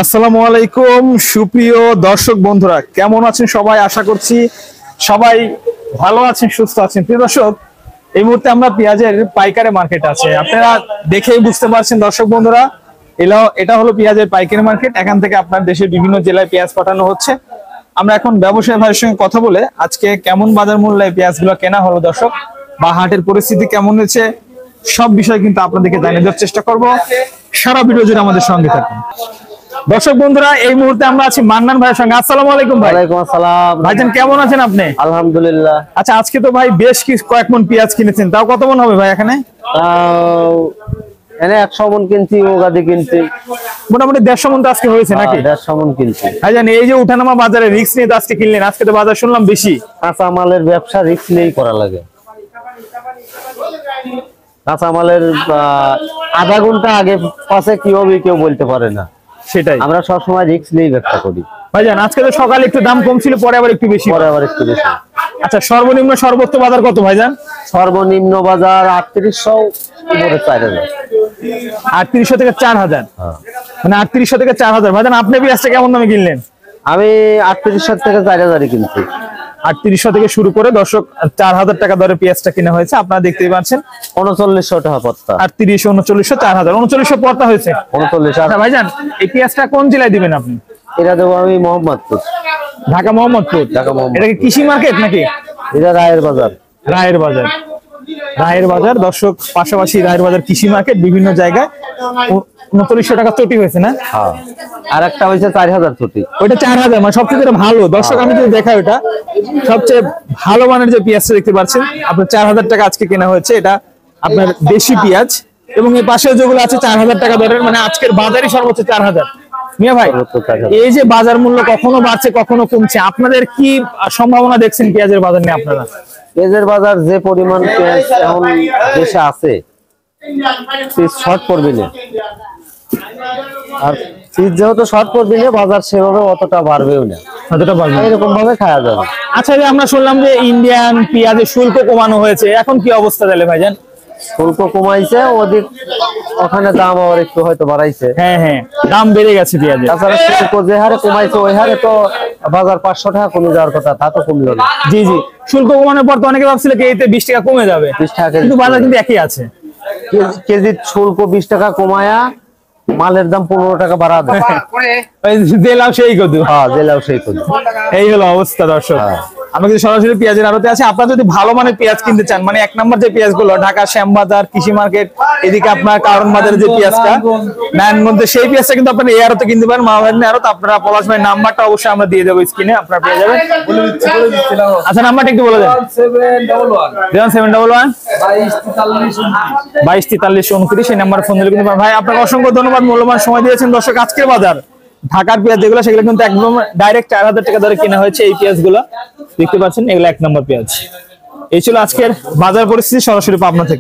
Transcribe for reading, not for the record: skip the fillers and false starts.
আসসালামু আলাইকুম সুপ্রিয় দর্শক বন্ধুরা, কেমন আছেন সবাই? আশা করছি সবাই ভালো আছেন, সুস্থ আছেন। প্রিয় দর্শক, এই মুহূর্তে আমরা পেঁয়াজের পাইকারি মার্কেট আছে, আপনারা দেখেই বুঝতে পারছেন দর্শক বন্ধুরা, এটা হলো পেঁয়াজের পাইকারি মার্কেট। এখান থেকে আপনার দেশের বিভিন্ন জেলায় পেঁয়াজ পাঠানো হচ্ছে। আমরা এখন ব্যবসায়ী ভাইয়ের সঙ্গে কথা বলে আজকে কেমন বাজার মূল্যে পেঁয়াজগুলো কেনা হলো দর্শক, বা হাটের পরিস্থিতি কেমন হয়েছে, সব বিষয় কিন্তু আপনাদেরকে জানিয়ে দেওয়ার চেষ্টা করব। সারা ভিডিও জুড়ে আমাদের সঙ্গে থাকুন। দর্শক বন্ধুরা, এই মুহূর্তে আমরা আছি মান্নান ভাইয়ের সঙ্গে। আসসালামু আলাইকুম ভাই। ওয়ালাইকুম আসসালাম। ভাইজান কেমন আছেন আপনি? আলহামদুলিল্লাহ। আচ্ছা, আজকে তো ভাই বেশ কয়েক মন পেঁয়াজ কিনেছেন, তাও কত মন হবে ভাই এখানে? এনে 100 মন কিনছি, ওগাদি কিনছি, মোটামুটি 150 মন তো আজকে হয়েছে নাকি? 150 মন কিনছি। ভাইজান, এই যে উঠানামা বাজারে রিস্ক নিয়ে তো আজকে কিনলেন, আজকে তো বাজার শুনলাম বেশি। কাঁচা মালের ব্যবসা রিস্ক নিয়েই করা লাগে। কাঁচা মালের আধা ঘন্টা আগে পাশে কি হবে কেউ বলতে পারে না, সেটাই আমরা সবসময় রিস্ক নিয়েই ব্যবসা করি। ভাইজান, আজকে তো সকালে একটু দাম কম ছিল, পরে আবার একটু বেশি। আচ্ছা, সর্বনিম্ন সর্বোচ্চ বাজার কত ভাইজান? সর্বনিম্ন বাজার 3800, উপরে 4000। 3800 থেকে 4000, মানে 3800 থেকে 4000। ভাইজান, আপনি পেঁয়াজটা কেমন দামে কিনলেন? আমি 3800 থেকে 4000 কিনছি। 3800 থেকে শুরু করে দর্শক 4000 টাকা দরে পেঁয়াজটা কিনা হয়েছে। আপনারা দেখতেই পাচ্ছেন 3900 টাকা পড়তা। 3800, 3900, 4000, 3900 পড়তা হয়েছে। 39। আচ্ছা ভাইজান, এই পেঁয়াজটা কোন জেলায় দিবেন আপনি? এটা দেবো আমি মোহাম্মদপুর। ঢাকা মোহাম্মদপুর। এটা কি কৃষি মার্কেট নাকি? এটা রায়ের বাজার। রায়ের বাজার, রায়ের বাজার দর্শক, পাশাপাশি রায়ের বাজার কৃষি মার্কেট, বিভিন্ন জায়গায় 3900 টাকা চটি হয়েছে না? হ্যাঁ, আর একটা হয়েছে 4000 চটি। ওইটা 4000, মানে সবচেয়ে ভালো দর্শক। আমি যদি দেখাই, ওটা সবচেয়ে ভালো মানের যে পেঁয়াজটা দেখতে পাচ্ছেন আপনার 4000 টাকা আজকে কেনা হয়েছে। এটা আপনার দেশি পেঁয়াজ, এবং এই পাশে যেগুলো আছে 4000 টাকা দরের, মানে আজকের বাজারই সর্বোচ্চ 4000। মিয়া ভাই, এই যে বাজার মূল্য কখনো বাড়ছে কখনো কমছে, আপনাদের কি সম্ভাবনা দেখছেন পেঁয়াজের বাজার নিয়ে? আপনারা পেঁয়াজের বাজার যে পরিমাণ পেঁয়াজ এখন দেশে আছে, শর্ট পড়বে না। আর যেহেতু শর্ট পড়বে না, বাজার সেভাবে অতটা বাড়বেও না, অতটা বাড়বে, এরকম ভাবে খাওয়া যাবে। আচ্ছা, আমরা শুনলাম যে ইন্ডিয়ান পেঁয়াজের শুল্ক কমানো হয়েছে, এখন কি অবস্থা তাহলে ভাইজান? শুল্ক কমাইছে, ওদিক ওখানে দাম আবার একটু হয়তো বাড়াইছে। হ্যাঁ হ্যাঁ, দাম বেড়ে গেছে পেঁয়াজের। তাছাড়া শুল্ক যে হারে কমাইছে, ওই হারে তো বাজার 500 টাকা কমে যাওয়ার কথা, তা তো কমলো না। জি জি, শুল্ক কমানোর পর তো অনেকে ভাবছিল কি এতে 20 টাকা কমে যাবে, 20 টাকা, কিন্তু বাজার কিন্তু একই আছে। কেজি শুল্ক 20 টাকা কমায়া মালের দাম 15 টাকা বাড়া দেয়। জেলাও সেই কদু। হ্যাঁ, জেলাও সেই কদু। এই হলো অবস্থা দর্শক। আমরা কিন্তু সরাসরি পেঁয়াজের আড়তে আছে। আপনারা যদি ভালো মানের পেঁয়াজ কিনতে চান, মানে 1 নম্বর যে পেঁয়াজগুলো ঢাকা শ্যামবাজার কৃষি মার্কেট, এদিকে আপনার কারণ বাজারের যে পেঁয়াজটা নারায়ণগঞ্জে, সেই পেঁয়াজটা কিন্তু আপনারা এই আড়তে কিনতে পারেন, মাহবাহিনী আড়ত। আপনারা পলাশ ভাই নাম্বারটা অবশ্যই আমরা দিয়ে দেবো স্ক্রিনে, আপনারা পেয়ে যাবেন। আচ্ছা, নাম্বারটা একটু বলে দেন। 0711 22 43 29, এই নাম্বার ফোন দিলে কিন্তু ভাই। আপনাকে অসংখ্য ধন্যবাদ, মূল্যবান সময় দিয়েছেন। দর্শক, আজকের বাজার ঢাকার পেঁয়াজ যেগুলো, সেগুলো কিন্তু একদম ডাইরেক্ট 4000 টাকা ধরে কেনা হয়েছে। এই পেঁয়াজগুলো দেখতে পাচ্ছেন, এগুলো 1 নম্বর পেঁয়াজ। এই ছিল আজকের বাজার পরিস্থিতি সরাসরি পাবনা থেকে।